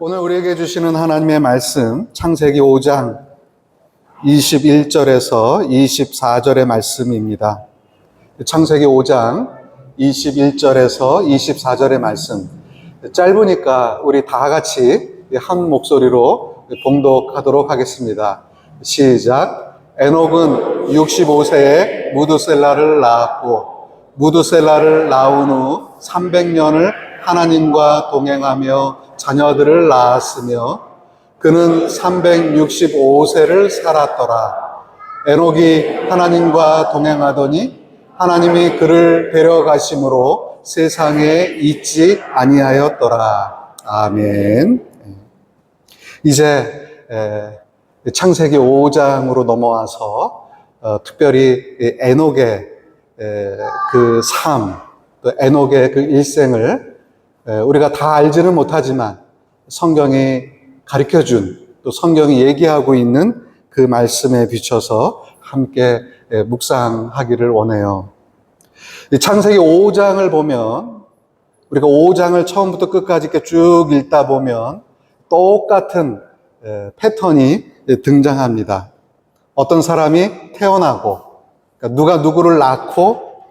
오늘 우리에게 주시는 하나님의 말씀, 창세기 5장 21절에서 24절의 말씀입니다. 창세기 5장 21절에서 24절의 말씀. 짧으니까 우리 다 같이 한 목소리로 봉독하도록 하겠습니다. 시작. 에녹은 65세에 무드셀라를 낳았고, 무드셀라를 낳은 후 300년을 하나님과 동행하며 자녀들을 낳았으며 그는 365세를 살았더라. 에녹이 하나님과 동행하더니 하나님이 그를 데려가심으로 세상에 있지 아니하였더라. 아멘. 이제 창세기 5장으로 넘어와서 특별히 에녹의 그 삶, 또 에녹의 그 일생을 우리가 다 알지는 못하지만 성경이 가르쳐준, 또 성경이 얘기하고 있는 그 말씀에 비춰서 함께 묵상하기를 원해요. 창세기 5장을 보면, 우리가 5장을 처음부터 끝까지 이렇게 쭉 읽다 보면 똑같은 패턴이 등장합니다. 어떤 사람이 태어나고, 그러니까 누가 누구를 낳고,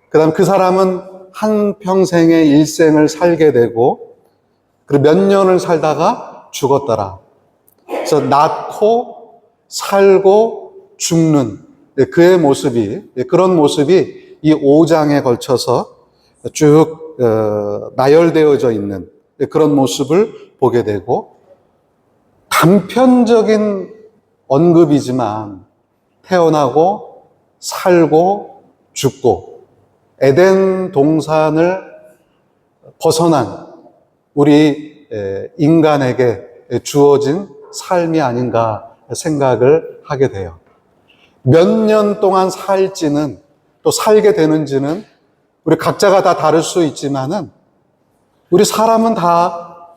그 다음 그 사람은 한평생의 일생을 살게 되고, 그리고 몇 년을 살다가 죽었더라. 그래서 낳고, 살고, 죽는 그의 모습이, 그런 모습이 이 5장에 걸쳐서 쭉 나열되어져 있는 그런 모습을 보게 되고, 단편적인 언급이지만 태어나고, 살고, 죽고, 에덴 동산을 벗어난 우리 인간에게 주어진 삶이 아닌가 생각을 하게 돼요. 몇 년 동안 살지는, 또 살게 되는지는 우리 각자가 다 다를 수 있지만은 우리 사람은 다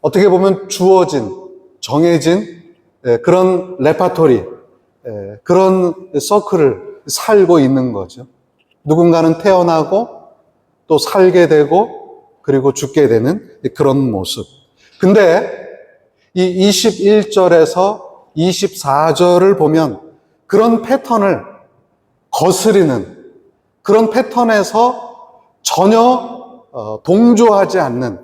어떻게 보면 주어진, 정해진 그런 레파토리, 그런 서클을 살고 있는 거죠. 누군가는 태어나고 또 살게 되고 그리고 죽게 되는 그런 모습. 근데 이 21절에서 24절을 보면 그런 패턴을 거스리는, 그런 패턴에서 전혀 동조하지 않는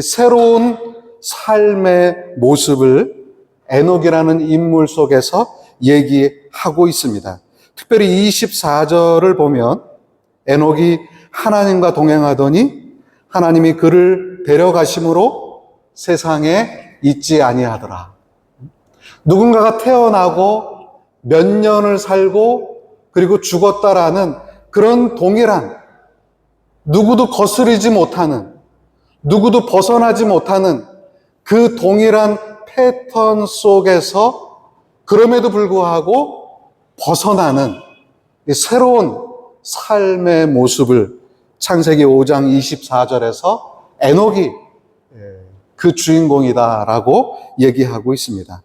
새로운 삶의 모습을 에녹이라는 인물 속에서 얘기하고 있습니다. 특별히 24절을 보면 에녹이 하나님과 동행하더니 하나님이 그를 데려가심으로 세상에 있지 아니하더라. 누군가가 태어나고 몇 년을 살고 그리고 죽었다라는 그런 동일한, 누구도 거스르지 못하는, 누구도 벗어나지 못하는 그 동일한 패턴 속에서 그럼에도 불구하고 벗어나는 새로운 삶의 모습을 창세기 5장 24절에서 에녹이 그 주인공이다라고 얘기하고 있습니다.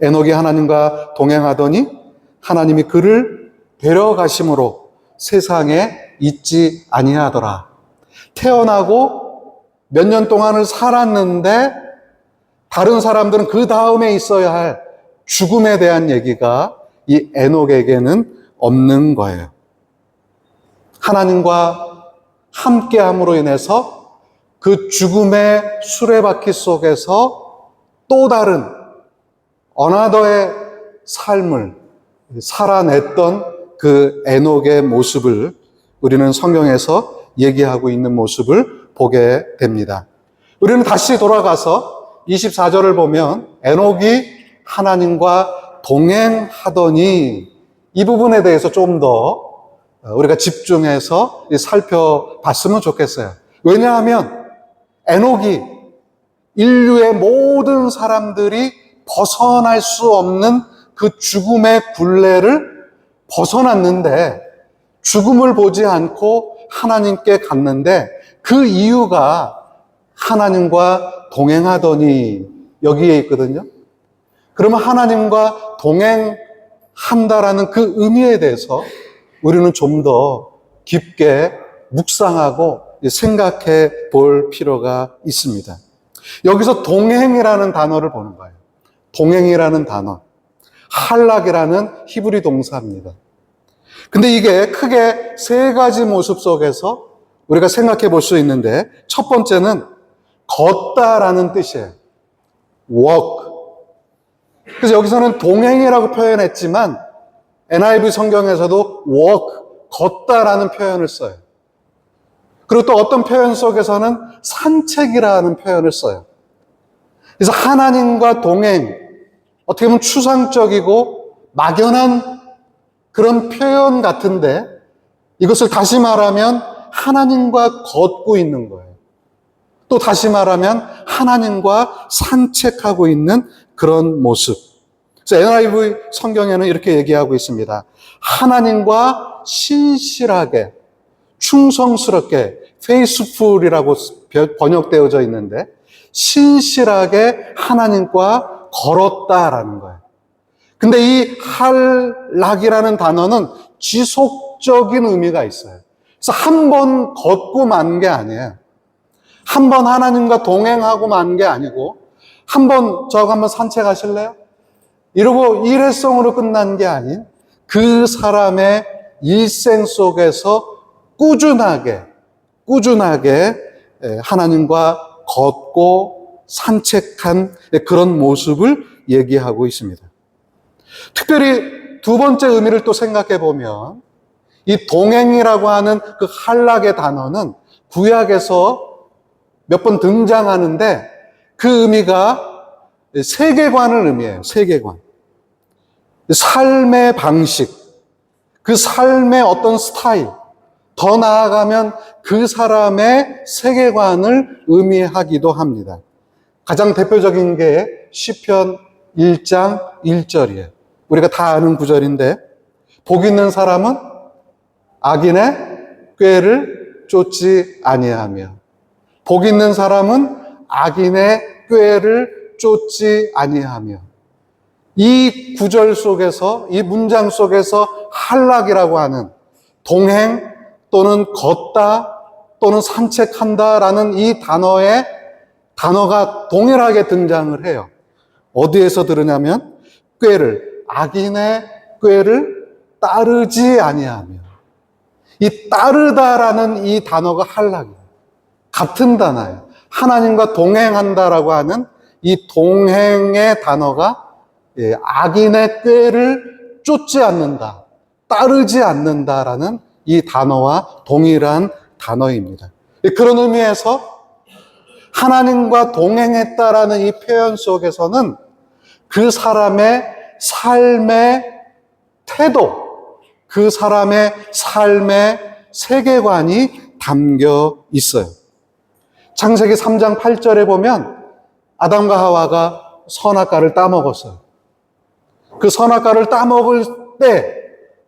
에녹이 하나님과 동행하더니 하나님이 그를 데려가심으로 세상에 있지 아니하더라. 태어나고 몇 년 동안을 살았는데 다른 사람들은 그 다음에 있어야 할 죽음에 대한 얘기가 이 에녹에게는 없는 거예요. 하나님과 함께함으로 인해서 그 죽음의 수레바퀴 속에서 또 다른 어나더의 삶을 살아냈던 그 에녹의 모습을 우리는 성경에서 얘기하고 있는 모습을 보게 됩니다. 우리는 다시 돌아가서 24절을 보면 에녹이 하나님과 동행하더니 이 부분에 대해서 좀 더 우리가 집중해서 살펴봤으면 좋겠어요. 왜냐하면 에녹이 인류의 모든 사람들이 벗어날 수 없는 그 죽음의 굴레를 벗어났는데, 죽음을 보지 않고 하나님께 갔는데 그 이유가 하나님과 동행하더니 여기에 있거든요. 그러면 하나님과 동행한다라는 그 의미에 대해서 우리는 좀 더 깊게 묵상하고 생각해 볼 필요가 있습니다. 여기서 동행이라는 단어를 보는 거예요. 동행이라는 단어. 할락이라는 히브리 동사입니다. 근데 이게 크게 세 가지 모습 속에서 우리가 생각해 볼 수 있는데, 첫 번째는 걷다라는 뜻이에요. walk. 그래서 여기서는 동행이라고 표현했지만 NIV 성경에서도 walk, 걷다라는 표현을 써요. 그리고 또 어떤 표현 속에서는 산책이라는 표현을 써요. 그래서 하나님과 동행, 어떻게 보면 추상적이고 막연한 그런 표현 같은데, 이것을 다시 말하면 하나님과 걷고 있는 거예요. 또 다시 말하면 하나님과 산책하고 있는 그런 모습. 그래서 NIV 성경에는 이렇게 얘기하고 있습니다. 하나님과 신실하게, 충성스럽게, faithful이라고 번역되어져 있는데, 신실하게 하나님과 걸었다라는 거예요. 근데 이 할락이라는 단어는 지속적인 의미가 있어요. 그래서 한 번 걷고 만 게 아니에요. 한 번 하나님과 동행하고 만 게 아니고, 저하고 한번 산책하실래요? 이러고 일회성으로 끝난 게 아닌 그 사람의 일생 속에서 꾸준하게 하나님과 걷고 산책한 그런 모습을 얘기하고 있습니다. 특별히 두 번째 의미를 또 생각해 보면, 이 동행이라고 하는 그 할락의 단어는 구약에서 몇 번 등장하는데, 그 의미가 세계관을 의미해요. 세계관. 삶의 방식, 그 삶의 어떤 스타일, 더 나아가면 그 사람의 세계관을 의미하기도 합니다. 가장 대표적인 게 시편 1장 1절이에요. 우리가 다 아는 구절인데, 복 있는 사람은 악인의 꾀를 쫓지 아니하며, 복 있는 사람은 악인의 꾀를 쫓지 아니하며. 이 구절 속에서, 이 문장 속에서 할락이라고 하는 동행 또는 걷다 또는 산책한다라는 이 단어가 동일하게 등장을 해요. 어디에서 들으냐면 악인의 꾀를 따르지 아니하며. 이 따르다라는 이 단어가 할락이에요. 같은 단어예요. 하나님과 동행한다라고 하는 이 동행의 단어가 악인의 꾀를 쫓지 않는다, 따르지 않는다라는 이 단어와 동일한 단어입니다. 그런 의미에서 하나님과 동행했다라는 이 표현 속에서는 그 사람의 삶의 태도, 그 사람의 삶의 세계관이 담겨 있어요. 창세기 3장 8절에 보면 아담과 하와가 선악과를 따먹었어요. 그 선악과를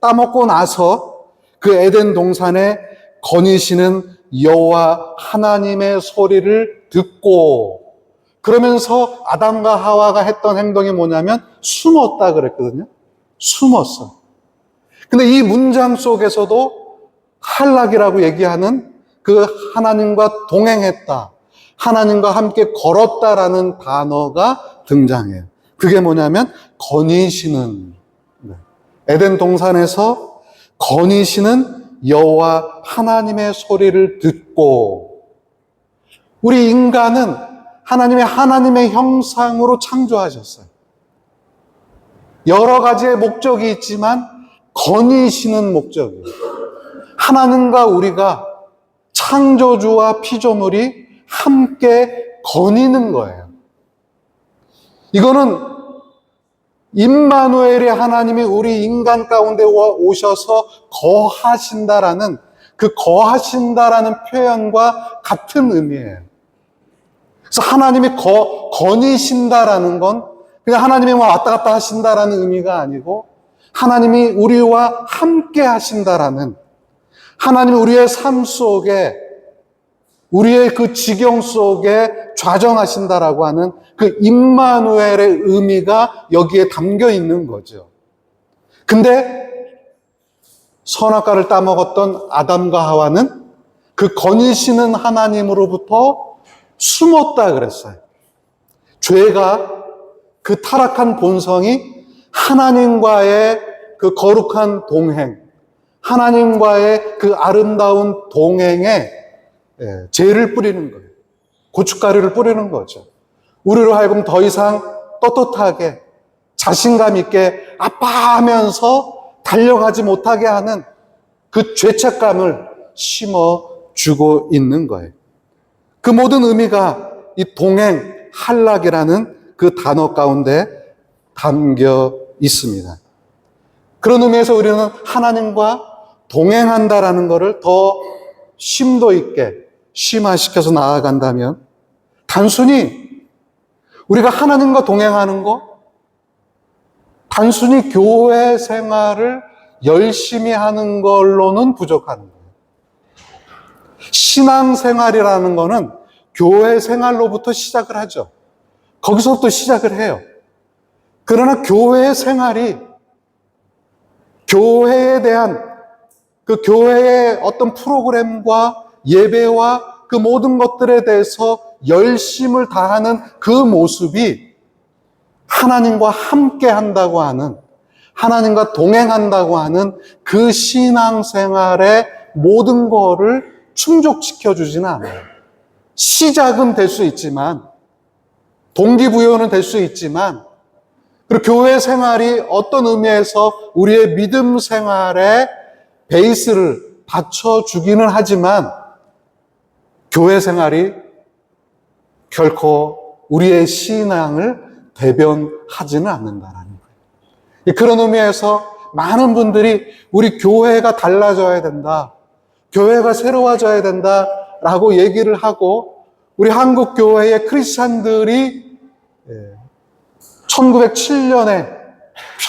따먹고 나서 그 에덴 동산에 거니시는 여호와 하나님의 소리를 듣고, 그러면서 아담과 하와가 했던 행동이 뭐냐면 숨었다 그랬거든요. 숨었어. 근데 이 문장 속에서도 할락이라고 얘기하는 그 하나님과 동행했다, 하나님과 함께 걸었다라는 단어가 등장해요. 그게 뭐냐면 거니시는, 에덴 동산에서 거니시는 여호와 하나님의 소리를 듣고. 우리 인간은 하나님의 형상으로 창조하셨어요. 여러 가지의 목적이 있지만 거니시는 목적이에요. 하나님과 우리가, 창조주와 피조물이 함께 거니는 거예요. 이거는 임마누엘의 하나님이 우리 인간 가운데 오셔서 거하신다라는, 그 거하신다라는 표현과 같은 의미예요. 그래서 하나님이 거니신다라는 건 그냥 하나님이 왔다 갔다 하신다라는 의미가 아니고, 하나님이 우리와 함께 하신다라는, 하나님이 우리의 삶 속에, 우리의 그 지경 속에 좌정하신다라고 하는 그 임마누엘의 의미가 여기에 담겨 있는 거죠. 근데 선악과를 따먹었던 아담과 하와는 그 거니시는 하나님으로부터 숨었다 그랬어요. 죄가, 그 타락한 본성이 하나님과의 그 거룩한 동행, 하나님과의 그 아름다운 동행에 죄를 뿌리는 거예요. 고춧가루를 뿌리는 거죠. 우리로 하여금 더 이상 떳떳하게 자신감 있게 아파하면서 달려가지 못하게 하는 그 죄책감을 심어주고 있는 거예요. 그 모든 의미가 이 동행, 한락이라는 그 단어 가운데 담겨 있습니다. 그런 의미에서 우리는 하나님과 동행한다라는 것을 더 심도 있게 심화시켜서 나아간다면 단순히 우리가 하나님과 동행하는 거, 단순히 교회 생활을 열심히 하는 걸로는 부족한 거예요. 신앙생활이라는 거는 교회 생활로부터 시작을 하죠. 거기서부터 시작을 해요. 그러나 교회 생활이 교회에 대한 그 교회의 어떤 프로그램과 예배와 그 모든 것들에 대해서 열심을 다하는 그 모습이 하나님과 함께 한다고 하는, 하나님과 동행한다고 하는 그 신앙생활의 모든 거를 충족시켜 주지는 않아요. 시작은 될 수 있지만, 동기부여는 될 수 있지만, 그리고 교회 생활이 어떤 의미에서 우리의 믿음 생활에 베이스를 받쳐주기는 하지만 교회 생활이 결코 우리의 신앙을 대변하지는 않는다라는 거예요. 그런 의미에서 많은 분들이 우리 교회가 달라져야 된다, 교회가 새로워져야 된다라고 얘기를 하고, 우리 한국 교회의 크리스찬들이 1907년에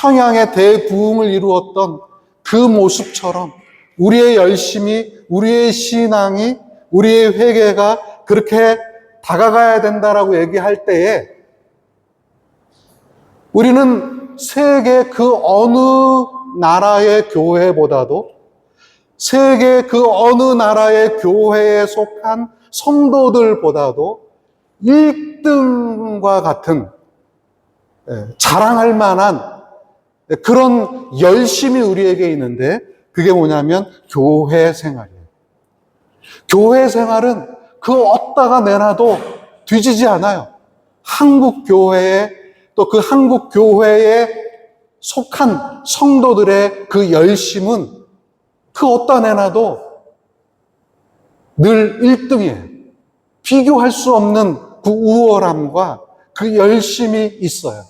평양의 대부흥을 이루었던 그 모습처럼 우리의 열심이, 우리의 신앙이, 우리의 회개가 그렇게 다가가야 된다라고 얘기할 때에 우리는 세계 그 어느 나라의 교회보다도, 세계 그 어느 나라의 교회에 속한 성도들보다도 1등과 같은 자랑할 만한 그런 열심이 우리에게 있는데, 그게 뭐냐면 교회 생활이에요. 교회 생활은 그 어디다가 내놔도 뒤지지 않아요. 한국 교회에, 또 그 한국 교회에 속한 성도들의 그 열심은 그 어디다 내놔도 늘 1등이에요. 비교할 수 없는 그 우월함과 그 열심이 있어요.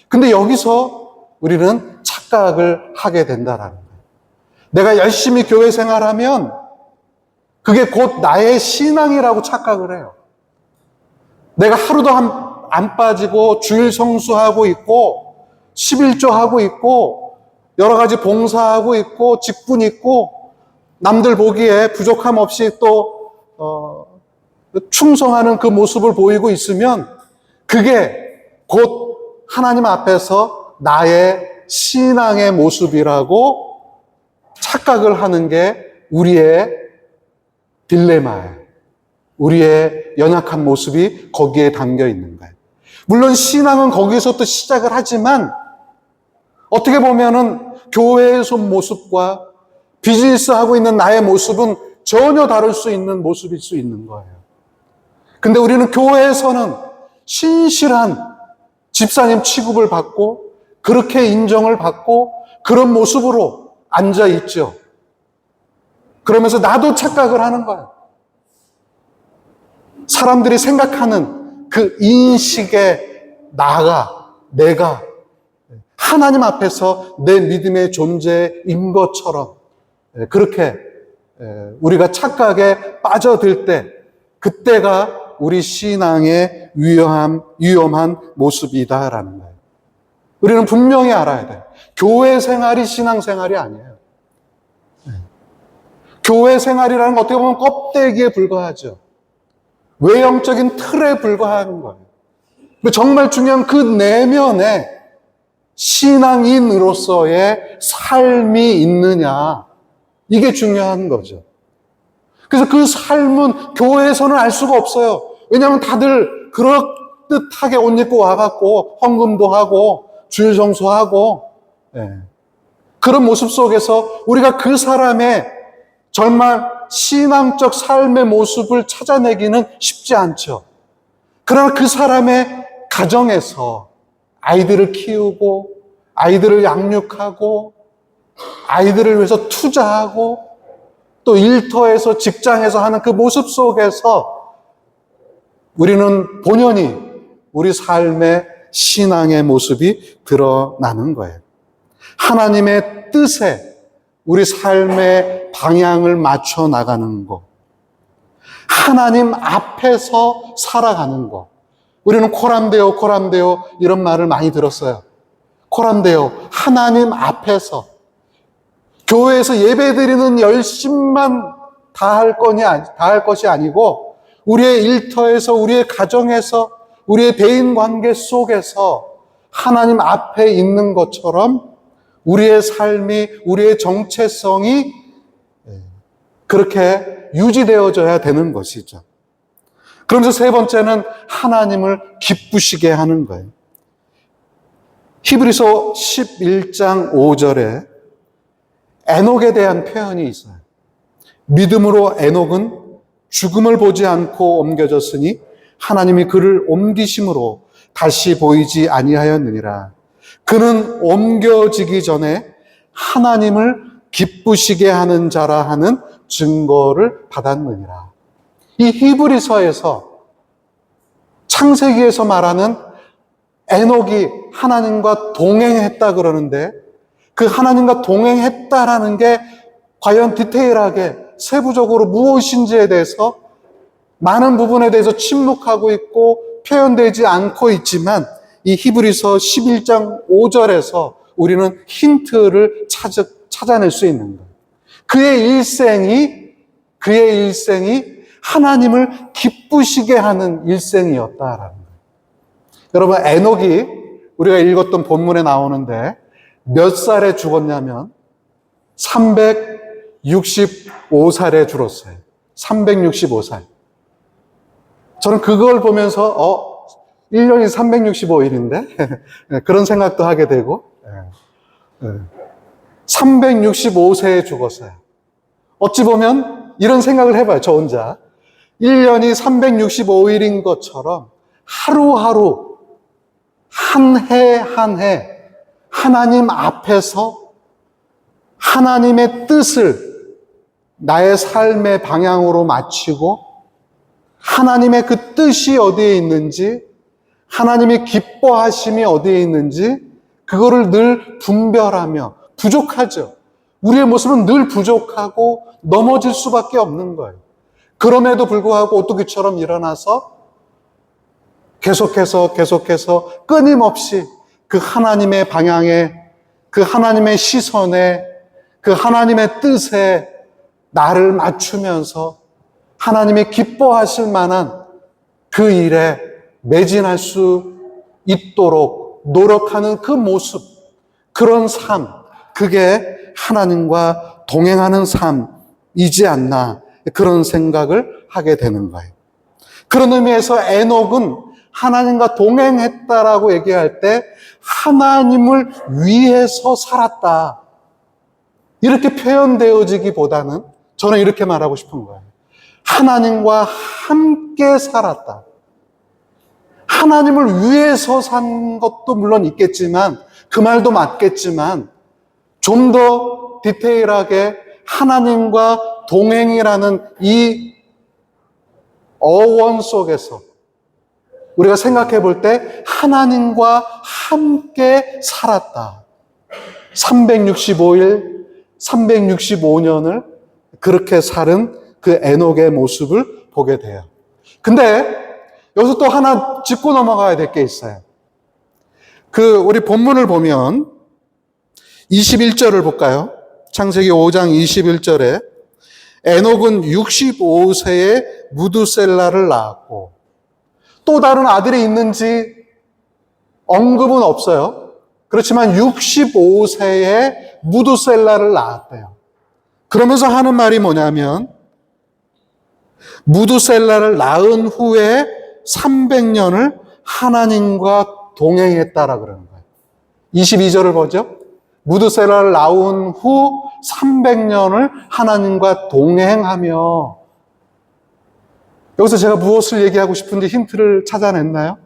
근데 여기서 우리는 착각을 하게 된다라는 거예요. 내가 열심히 교회 생활하면 그게 곧 나의 신앙이라고 착각을 해요. 내가 하루도 안 빠지고 주일 성수하고 있고 11조 하고 있고 여러 가지 봉사하고 있고 직분 있고 남들 보기에 부족함 없이 또 충성하는 그 모습을 보이고 있으면 그게 곧 하나님 앞에서 나의 신앙의 모습이라고 착각을 하는 게 우리의 딜레마예요. 우리의 연약한 모습이 거기에 담겨 있는 거예요. 물론 신앙은 거기서부터 시작을 하지만 어떻게 보면은 교회의 모습과 비즈니스하고 있는 나의 모습은 전혀 다를 수 있는 모습일 수 있는 거예요. 근데 우리는 교회에서는 신실한 집사님 취급을 받고 그렇게 인정을 받고 그런 모습으로 앉아 있죠. 그러면서 나도 착각을 하는 거예요. 사람들이 생각하는 그 인식의 내가 하나님 앞에서 내 믿음의 존재인 것처럼 그렇게 우리가 착각에 빠져들 때, 그때가 우리 신앙의 위험한 모습이다라는 거예요. 우리는 분명히 알아야 돼요. 교회 생활이 신앙생활이 아니에요. 교회 생활이라는 건 어떻게 보면 껍데기에 불과하죠. 외형적인 틀에 불과한 거예요. 정말 중요한 그 내면에 신앙인으로서의 삶이 있느냐, 이게 중요한 거죠. 그래서 그 삶은 교회에서는 알 수가 없어요. 왜냐하면 다들 뜨뜻하게 옷 입고 와갖고 헌금도 하고 주일 정수하고, 그런 모습 속에서 우리가 그 사람의 정말 신앙적 삶의 모습을 찾아내기는 쉽지 않죠. 그러나 그 사람의 가정에서 아이들을 키우고, 아이들을 양육하고, 아이들을 위해서 투자하고, 또 일터에서 직장에서 하는 그 모습 속에서 우리는 본연이 우리 삶의 신앙의 모습이 드러나는 거예요. 하나님의 뜻에 우리 삶의 방향을 맞춰 나가는 것, 하나님 앞에서 살아가는 것. 우리는 코람데오 이런 말을 많이 들었어요. 코람데오, 하나님 앞에서. 교회에서 예배드리는 열심만 다할 것이 아니고 우리의 일터에서, 우리의 가정에서, 우리의 대인관계 속에서 하나님 앞에 있는 것처럼 우리의 삶이, 우리의 정체성이 그렇게 유지되어져야 되는 것이죠. 그러면서 세 번째는 하나님을 기쁘시게 하는 거예요. 히브리서 11장 5절에 에녹에 대한 표현이 있어요. 믿음으로 에녹은 죽음을 보지 않고 옮겨졌으니 하나님이 그를 옮기심으로 다시 보이지 아니하였느니라. 그는 옮겨지기 전에 하나님을 기쁘시게 하는 자라 하는 증거를 받았느니라. 이 히브리서에서 창세기에서 말하는 에녹이 하나님과 동행했다 그러는데 그 하나님과 동행했다라는 게 과연 디테일하게 세부적으로 무엇인지에 대해서 많은 부분에 대해서 침묵하고 있고 표현되지 않고 있지만 이 히브리서 11장 5절에서 우리는 힌트를 찾아낼 수 있는 거예요. 그의 일생이 하나님을 기쁘시게 하는 일생이었다라는 거예요. 여러분, 에녹이 우리가 읽었던 본문에 나오는데 몇 살에 죽었냐면 365살에 죽었어요. 365살. 저는 그걸 보면서 1년이 365일인데 그런 생각도 하게 되고 365세에 죽었어요. 어찌 보면 이런 생각을 해봐요. 저 혼자. 1년이 365일인 것처럼 하루하루 한 해 한 해 하나님 앞에서 하나님의 뜻을 나의 삶의 방향으로 맞추고 하나님의 그 뜻이 어디에 있는지, 하나님의 기뻐하심이 어디에 있는지 그거를 늘 분별하며, 부족하죠. 우리의 모습은 늘 부족하고 넘어질 수밖에 없는 거예요. 그럼에도 불구하고 오뚜기처럼 일어나서 계속해서 끊임없이 그 하나님의 방향에, 그 하나님의 시선에, 그 하나님의 뜻에 나를 맞추면서 하나님이 기뻐하실 만한 그 일에 매진할 수 있도록 노력하는 그 모습, 그런 삶, 그게 하나님과 동행하는 삶이지 않나, 그런 생각을 하게 되는 거예요. 그런 의미에서 에녹은 하나님과 동행했다라고 얘기할 때 하나님을 위해서 살았다, 이렇게 표현되어지기보다는 저는 이렇게 말하고 싶은 거예요. 하나님과 함께 살았다. 하나님을 위해서 산 것도 물론 있겠지만, 그 말도 맞겠지만, 좀 더 디테일하게 하나님과 동행이라는 이 어원 속에서 우리가 생각해 볼 때 하나님과 함께 살았다. 365일, 365년을 그렇게 살은 그 에녹의 모습을 보게 돼요. 근데 여기서 또 하나 짚고 넘어가야 될 게 있어요. 우리 본문을 보면 21절을 볼까요? 창세기 5장 21절에 에녹은 65세에 무두셀라를 낳았고, 또 다른 아들이 있는지 언급은 없어요. 그렇지만 65세에 무두셀라를 낳았대요. 그러면서 하는 말이 뭐냐면, 무두셀라를 낳은 후에 300년을 하나님과 동행했다라 그러는 거예요. 22절을 보죠. 무드셀라를 낳은 후 300년을 하나님과 동행하며. 여기서 제가 무엇을 얘기하고 싶은지 힌트를 찾아냈나요?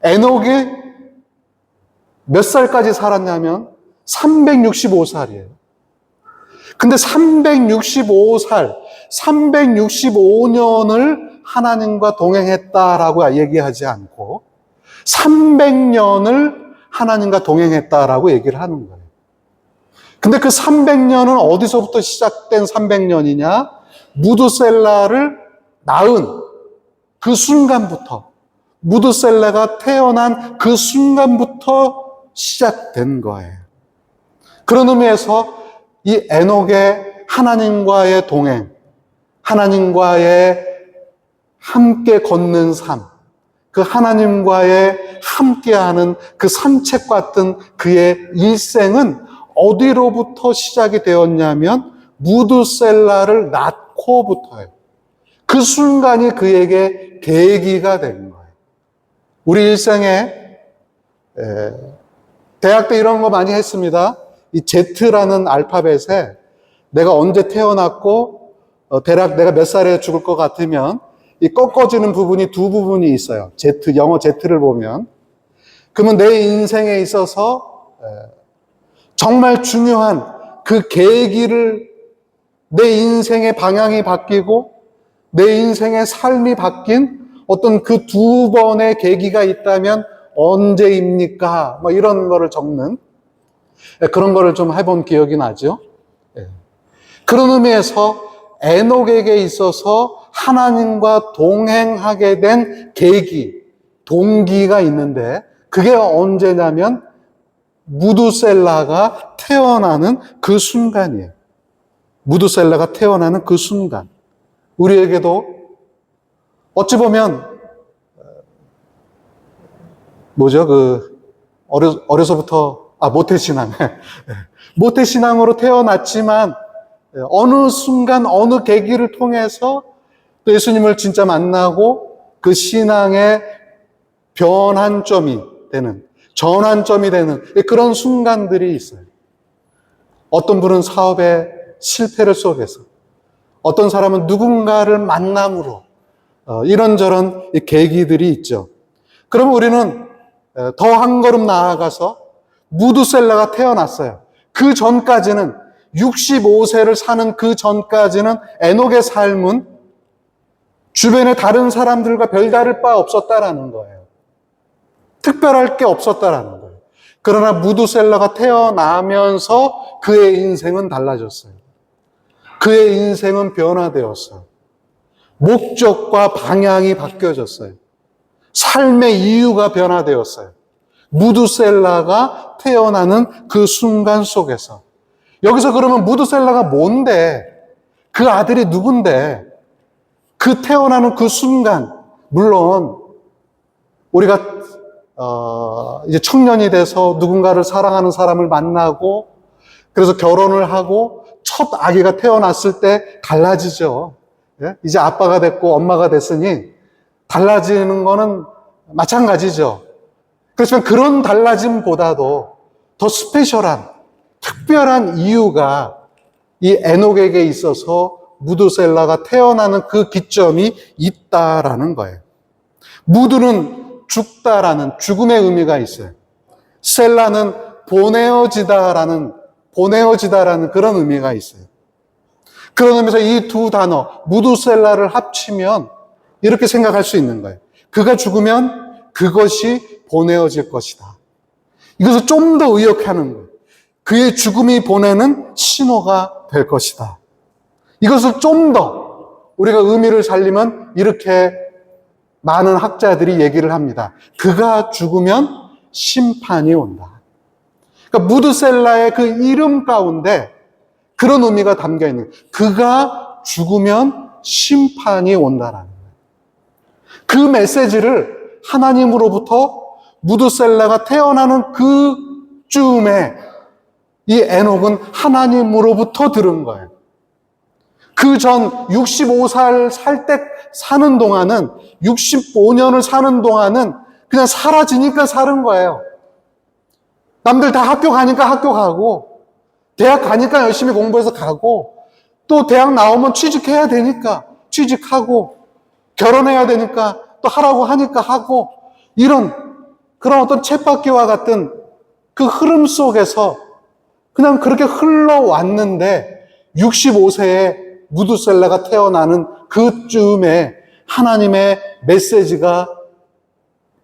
에녹이 몇 살까지 살았냐면 365살이에요. 근데 365살, 365년을 하나님과 동행했다라고 얘기하지 않고 300년을 하나님과 동행했다라고 얘기를 하는 거예요. 근데 그 300년은 어디서부터 시작된 300년이냐? 무드셀라를 낳은 그 순간부터, 무드셀라가 태어난 그 순간부터 시작된 거예요. 그런 의미에서 이 에녹의 하나님과의 동행, 하나님과의 함께 걷는 삶, 그 하나님과의 함께하는 그 산책 같은 그의 일생은 어디로부터 시작이 되었냐면 무드셀라를 낳고부터예요. 그 순간이 그에게 계기가 된 거예요. 우리 일생에 대학 때 이런 거 많이 했습니다. 이 Z라는 알파벳에 내가 언제 태어났고 대략 내가 몇 살에 죽을 것 같으면 이 꺾어지는 부분이 두 부분이 있어요. Z, 영어 Z를 보면. 그러면 내 인생에 있어서 정말 중요한 그 계기를, 내 인생의 방향이 바뀌고 내 인생의 삶이 바뀐 어떤 그 두 번의 계기가 있다면 언제입니까? 뭐 이런 거를 적는 그런 거를 좀 해본 기억이 나죠. 그런 의미에서 에녹에게 있어서 하나님과 동행하게 된 계기, 동기가 있는데 그게 언제냐면 무드셀라가 태어나는 그 순간이에요. 무드셀라가 태어나는 그 순간. 우리에게도 어찌 보면 어려서부터 모태신앙 모태신앙으로 태어났지만 어느 순간 어느 계기를 통해서 또 예수님을 진짜 만나고 그 신앙의 전환점이 되는 그런 순간들이 있어요. 어떤 분은 사업의 실패를 속에서, 어떤 사람은 누군가를 만남으로 이런저런 계기들이 있죠. 그러면 우리는 더 한 걸음 나아가서 무드셀라가 태어났어요. 그 전까지는 65세를 사는 그 전까지는 에녹의 삶은 주변의 다른 사람들과 별다를 바 없었다라는 거예요. 특별할 게 없었다라는 거예요. 그러나 무드셀라가 태어나면서 그의 인생은 달라졌어요. 그의 인생은 변화되었어요. 목적과 방향이 바뀌어졌어요. 삶의 이유가 변화되었어요. 무드셀라가 태어나는 그 순간 속에서. 여기서 그러면 무드셀라가 뭔데? 그 아들이 누군데? 그 태어나는 그 순간, 물론 우리가 이제 청년이 돼서 누군가를 사랑하는 사람을 만나고 그래서 결혼을 하고 첫 아기가 태어났을 때 달라지죠. 이제 아빠가 됐고 엄마가 됐으니 달라지는 거는 마찬가지죠. 그렇지만 그런 달라짐보다도 더 스페셜한, 특별한 이유가 이 에녹에게 있어서 무드셀라가 태어나는 그 기점이 있다라는 거예요. 무드는 죽다라는 죽음의 의미가 있어요. 셀라는 보내어지다라는 그런 의미가 있어요. 그런 의미에서 이 두 단어, 무드셀라를 합치면 이렇게 생각할 수 있는 거예요. 그가 죽으면 그것이 보내어질 것이다. 이것을 좀 더 의역하는 거예요. 그의 죽음이 보내는 신호가 될 것이다. 이것을 좀 더 우리가 의미를 살리면 이렇게 많은 학자들이 얘기를 합니다. 그가 죽으면 심판이 온다. 그러니까 무드셀라의 그 이름 가운데 그런 의미가 담겨 있는 거예요. 그가 죽으면 심판이 온다라는 거예요. 그 메시지를 하나님으로부터 무드셀라가 태어나는 그쯤에 이 에녹은 하나님으로부터 들은 거예요. 그 전 65살 사는 동안은 65년을 사는 동안은 그냥 사라지니까 사는 거예요. 남들 다 학교 가니까 학교 가고, 대학 가니까 열심히 공부해서 가고, 또 대학 나오면 취직해야 되니까 취직하고, 결혼해야 되니까 또 하라고 하니까 하고, 그런 어떤 쳇바퀴와 같은 그 흐름 속에서 그냥 그렇게 흘러왔는데 65세에 무두셀라가 태어나는 그쯤에 하나님의 메시지가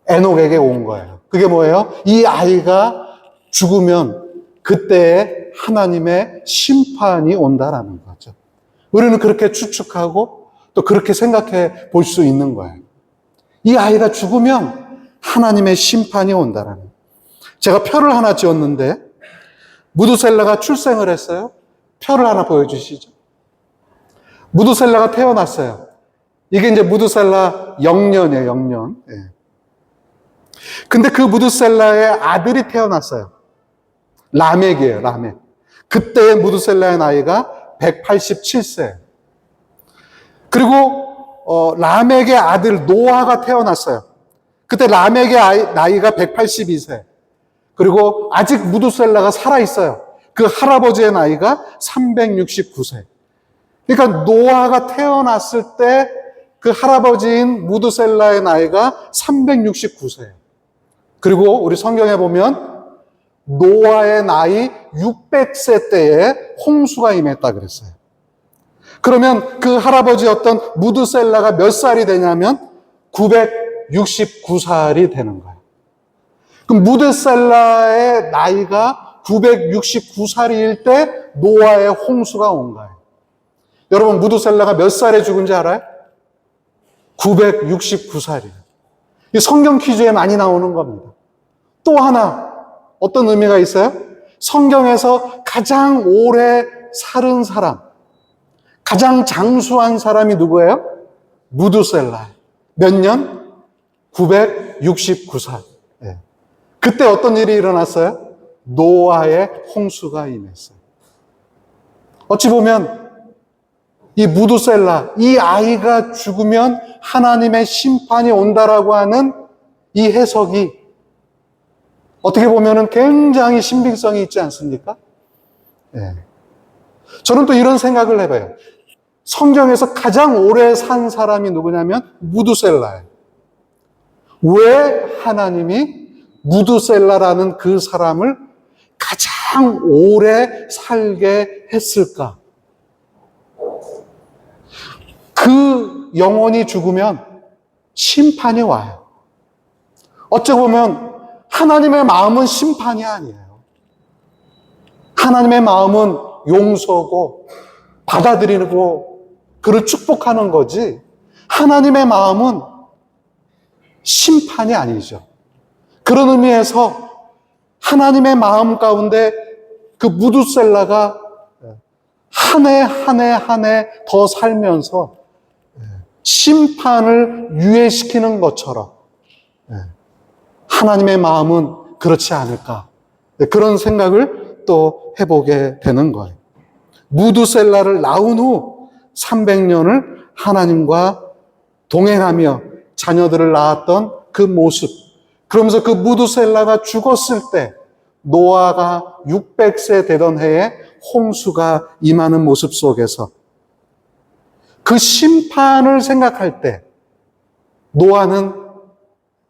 에녹에게 온 거예요. 그게 뭐예요? 이 아이가 죽으면 그때에 하나님의 심판이 온다라는 거죠. 우리는 그렇게 추측하고 또 그렇게 생각해 볼 수 있는 거예요. 이 아이가 죽으면 하나님의 심판이 온다라는 거예요. 제가 표를 하나 지었는데 무두셀라가 출생을 했어요. 표를 하나 보여주시죠. 무두셀라가 태어났어요. 이게 이제 무두셀라 영년이에요, 영년. 예. 근데 그 무두셀라의 아들이 태어났어요. 라멕이에요, 라멕. 그때의 무두셀라의 나이가 187세예요. 그리고 라멕의 아들 노아가 태어났어요. 그때 라멕의 나이가 182세. 그리고 아직 무두셀라가 살아있어요. 그 할아버지의 나이가 369세. 그러니까 노아가 태어났을 때 그 할아버지인 무두셀라의 나이가 369세예요. 그리고 우리 성경에 보면 노아의 나이 600세 때에 홍수가 임했다 그랬어요. 그러면 그 할아버지였던 무두셀라가 몇 살이 되냐면 969살이 되는 거예요. 그럼 무두셀라의 나이가 969살일 때 노아의 홍수가 온 거예요. 여러분 무두셀라가 몇 살에 죽은지 알아요? 969살이에요. 이 성경 퀴즈에 많이 나오는 겁니다. 또 하나 어떤 의미가 있어요? 성경에서 가장 오래 살은 사람, 가장 장수한 사람이 누구예요? 무두셀라. 몇 년? 969살. 네. 그때 어떤 일이 일어났어요? 노아의 홍수가 임했어요. 어찌 보면 이 무두셀라, 이 아이가 죽으면 하나님의 심판이 온다라고 하는 이 해석이 어떻게 보면 굉장히 신빙성이 있지 않습니까? 네. 저는 또 이런 생각을 해봐요. 성경에서 가장 오래 산 사람이 누구냐면 무두셀라예요. 왜 하나님이 무두셀라라는 그 사람을 가장 오래 살게 했을까? 그 영혼이 죽으면 심판이 와요. 어찌 보면 하나님의 마음은 심판이 아니에요. 하나님의 마음은 용서고 받아들이고 그를 축복하는 거지 하나님의 마음은 심판이 아니죠. 그런 의미에서 하나님의 마음 가운데 그 무두셀라가 한 해 한 해 한 해 더 살면서 심판을 유예시키는 것처럼 하나님의 마음은 그렇지 않을까 그런 생각을 또 해보게 되는 거예요. 무두셀라를 낳은 후 300년을 하나님과 동행하며 자녀들을 낳았던 그 모습, 그러면서 그 무두셀라가 죽었을 때 노아가 600세 되던 해에 홍수가 임하는 모습 속에서 그 심판을 생각할 때 노아는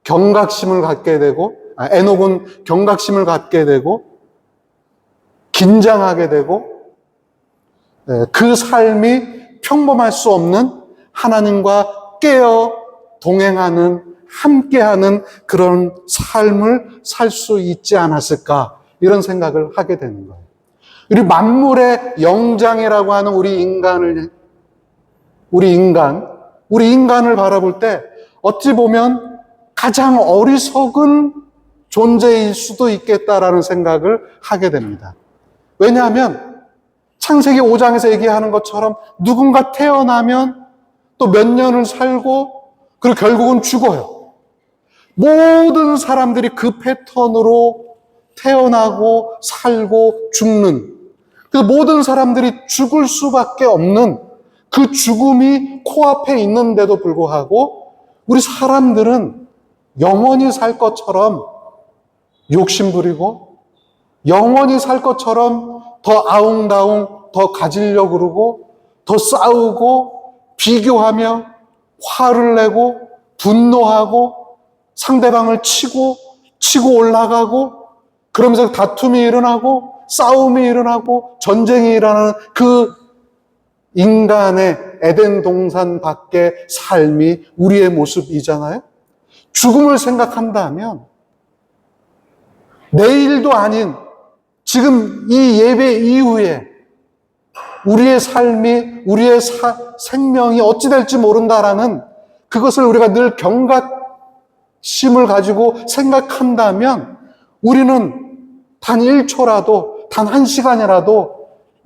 경각심을 갖게 되고 에녹은 경각심을 갖게 되고 긴장하게 되고 그 삶이 평범할 수 없는 하나님과 깨어 동행하는 함께하는 그런 삶을 살 수 있지 않았을까 이런 생각을 하게 되는 거예요. 우리 만물의 영장이라고 하는 우리 인간을 바라볼 때 어찌 보면 가장 어리석은 존재일 수도 있겠다라는 생각을 하게 됩니다. 왜냐하면 창세기 5장에서 얘기하는 것처럼 누군가 태어나면 또 몇 년을 살고 그리고 결국은 죽어요. 모든 사람들이 그 패턴으로 태어나고 살고 죽는 그 모든 사람들이 죽을 수밖에 없는 그 죽음이 코앞에 있는데도 불구하고 우리 사람들은 영원히 살 것처럼 욕심부리고 영원히 살 것처럼 더 아웅다웅 더 가지려고 그러고 더 싸우고 비교하며 화를 내고 분노하고 상대방을 치고 올라가고 그러면서 다툼이 일어나고 싸움이 일어나고 전쟁이 일어나는 그 인간의 에덴 동산 밖의 삶이 우리의 모습이잖아요. 죽음을 생각한다면 내일도 아닌 지금 이 예배 이후에 우리의 삶이 우리의 생명이 어찌 될지 모른다라는 그것을 우리가 늘 경각심을 가지고 생각한다면 우리는 단 1초라도 단 1시간이라도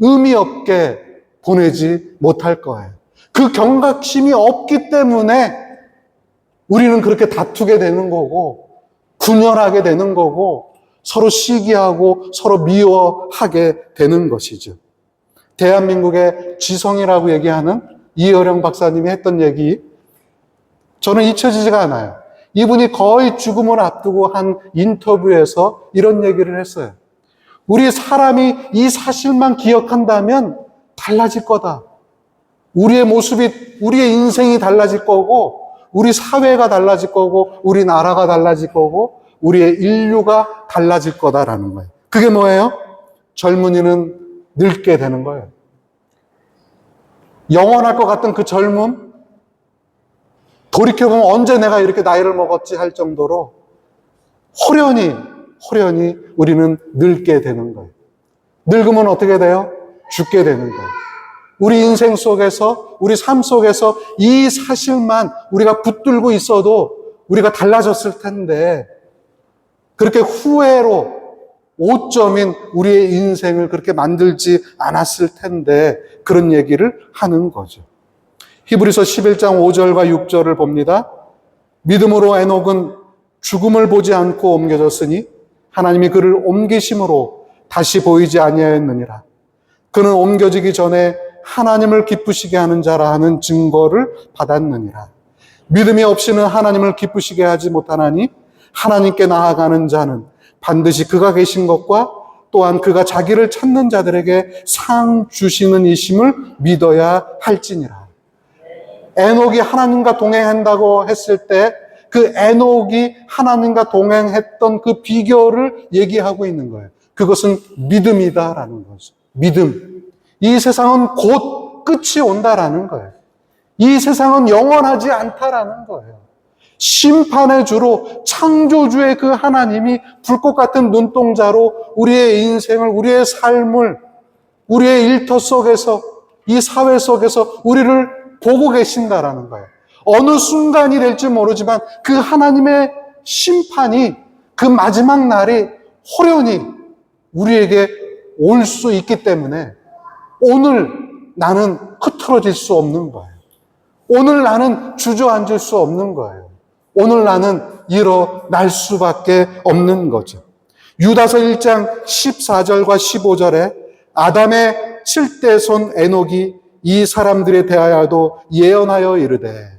의미 없게 보내지 못할 거예요. 그 경각심이 없기 때문에 우리는 그렇게 다투게 되는 거고 분열하게 되는 거고 서로 시기하고 서로 미워하게 되는 것이죠. 대한민국의 지성이라고 얘기하는 이어령 박사님이 했던 얘기 저는 잊혀지지가 않아요. 이분이 거의 죽음을 앞두고 한 인터뷰에서 이런 얘기를 했어요. 우리 사람이 이 사실만 기억한다면 달라질 거다. 우리의 모습이, 우리의 인생이 달라질 거고, 우리 사회가 달라질 거고, 우리 나라가 달라질 거고, 우리의 인류가 달라질 거다라는 거예요. 그게 뭐예요? 젊은이는 늙게 되는 거예요. 영원할 것 같던 그 젊음, 돌이켜보면 언제 내가 이렇게 나이를 먹었지 할 정도로 호련히 우리는 늙게 되는 거예요. 늙으면 어떻게 돼요? 죽게 되는 거예요. 우리 인생 속에서, 우리 삶 속에서 이 사실만 우리가 붙들고 있어도 우리가 달라졌을 텐데 그렇게 후회로 오점인 우리의 인생을 그렇게 만들지 않았을 텐데 그런 얘기를 하는 거죠. 히브리서 11장 5절과 6절을 봅니다. 믿음으로 에녹은 죽음을 보지 않고 옮겨졌으니 하나님이 그를 옮기심으로 다시 보이지 아니하였느니라. 그는 옮겨지기 전에 하나님을 기쁘시게 하는 자라 하는 증거를 받았느니라. 믿음이 없이는 하나님을 기쁘시게 하지 못하나니 하나님께 나아가는 자는 반드시 그가 계신 것과 또한 그가 자기를 찾는 자들에게 상 주시는 이심을 믿어야 할지니라. 에녹이 하나님과 동행한다고 했을 때 그 에녹이 하나님과 동행했던 그 비결을 얘기하고 있는 거예요. 그것은 믿음이다라는 거죠. 믿음. 이 세상은 곧 끝이 온다라는 거예요. 이 세상은 영원하지 않다라는 거예요. 심판의 주로 창조주의 그 하나님이 불꽃 같은 눈동자로 우리의 인생을, 우리의 삶을, 우리의 일터 속에서, 이 사회 속에서 우리를 보고 계신다라는 거예요. 어느 순간이 될지 모르지만 그 하나님의 심판이 그 마지막 날이 호련히 우리에게 올 수 있기 때문에 오늘 나는 흐트러질 수 없는 거예요. 오늘 나는 주저앉을 수 없는 거예요. 오늘 나는 일어날 수밖에 없는 거죠. 유다서 1장 14절과 15절에 아담의 7대손 에녹이 이 사람들에 대하여도 예언하여 이르되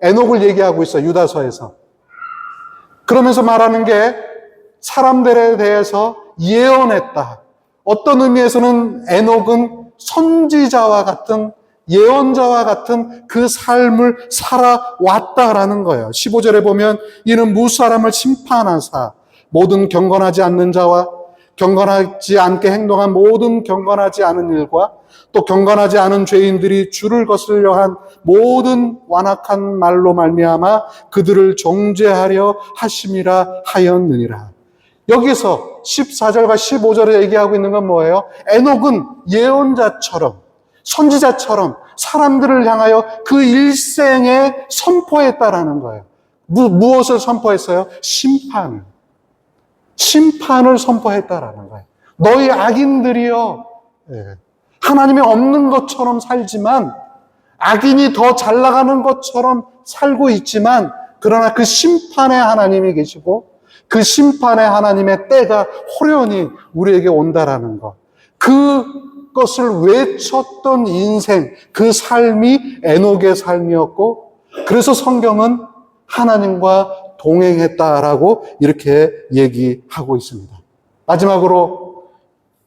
에녹을 얘기하고 있어요. 유다서에서. 그러면서 말하는 게 사람들에 대해서 예언했다. 어떤 의미에서는 에녹은 선지자와 같은 예언자와 같은 그 삶을 살아왔다라는 거예요. 15절에 보면 이는 무사람을 심판하사 모든 경건하지 않는 자와 경건하지 않게 행동한 모든 경건하지 않은 일과 또 경건하지 않은 죄인들이 주를 거스르려 한 모든 완악한 말로 말미암아 그들을 정죄하려 하심이라 하였느니라. 여기서 14절과 15절에 얘기하고 있는 건 뭐예요? 에녹은 예언자처럼 선지자처럼 사람들을 향하여 그 일생에 선포했다라는 거예요. 무엇을 선포했어요? 심판을 선포했다라는 거예요. 너희 악인들이여, 하나님이 없는 것처럼 살지만 악인이 더 잘 나가는 것처럼 살고 있지만 그러나 그 심판의 하나님이 계시고 그 심판의 하나님의 때가 호련히 우리에게 온다라는 것. 그것을 외쳤던 인생, 그 삶이 에녹의 삶이었고 그래서 성경은 하나님과 동행했다라고 이렇게 얘기하고 있습니다. 마지막으로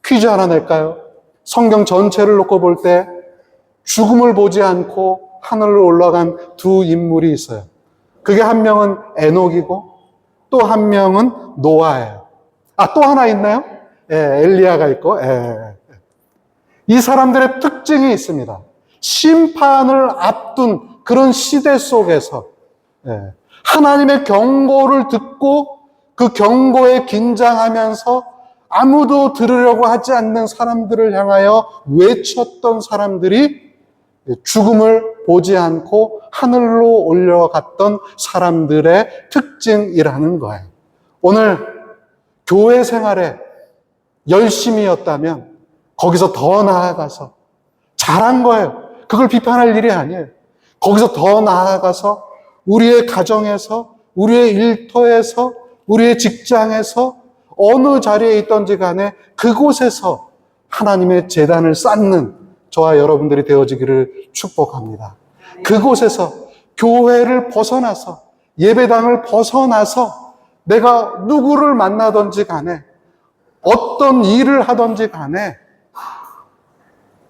퀴즈 하나 낼까요? 성경 전체를 놓고 볼 때 죽음을 보지 않고 하늘로 올라간 두 인물이 있어요. 그게 한 명은 에녹이고 또 한 명은 노아예요. 또 하나 있나요? 엘리야가 있고. 이 사람들의 특징이 있습니다. 심판을 앞둔 그런 시대 속에서 하나님의 경고를 듣고 그 경고에 긴장하면서 아무도 들으려고 하지 않는 사람들을 향하여 외쳤던 사람들이 죽음을 보지 않고 하늘로 올려갔던 사람들의 특징이라는 거예요. 오늘 교회 생활에 열심이었다면 거기서 더 나아가서 잘한 거예요. 그걸 비판할 일이 아니에요. 거기서 더 나아가서 우리의 가정에서, 우리의 일터에서, 우리의 직장에서 어느 자리에 있던지 간에 그곳에서 하나님의 제단을 쌓는 저와 여러분들이 되어지기를 축복합니다. 그곳에서 교회를 벗어나서 예배당을 벗어나서 내가 누구를 만나든지 간에 어떤 일을 하든지 간에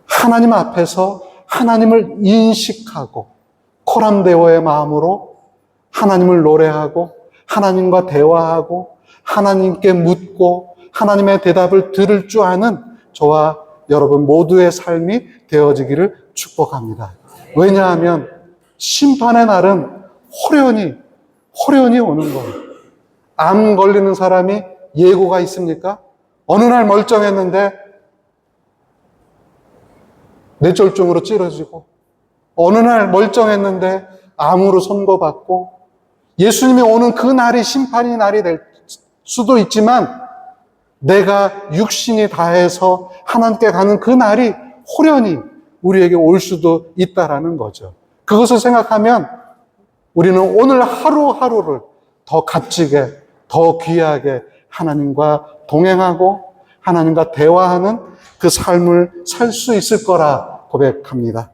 하나님 앞에서 하나님을 인식하고 코람데오의 마음으로 하나님을 노래하고 하나님과 대화하고 하나님께 묻고 하나님의 대답을 들을 줄 아는 저와 여러분 모두의 삶이 되어지기를 축복합니다. 왜냐하면 심판의 날은 호련히 오는 거예요. 암 걸리는 사람이 예고가 있습니까? 어느 날 멀쩡했는데 뇌졸중으로 찌러지고 어느 날 멀쩡했는데 암으로 선고받고 예수님이 오는 그 날이 심판의 날이 될 수도 있지만 내가 육신이 다해서 하나님께 가는 그 날이 호련히 우리에게 올 수도 있다라는 거죠. 그것을 생각하면 우리는 오늘 하루하루를 더 값지게, 더 귀하게 하나님과 동행하고 하나님과 대화하는 그 삶을 살 수 있을 거라 고백합니다.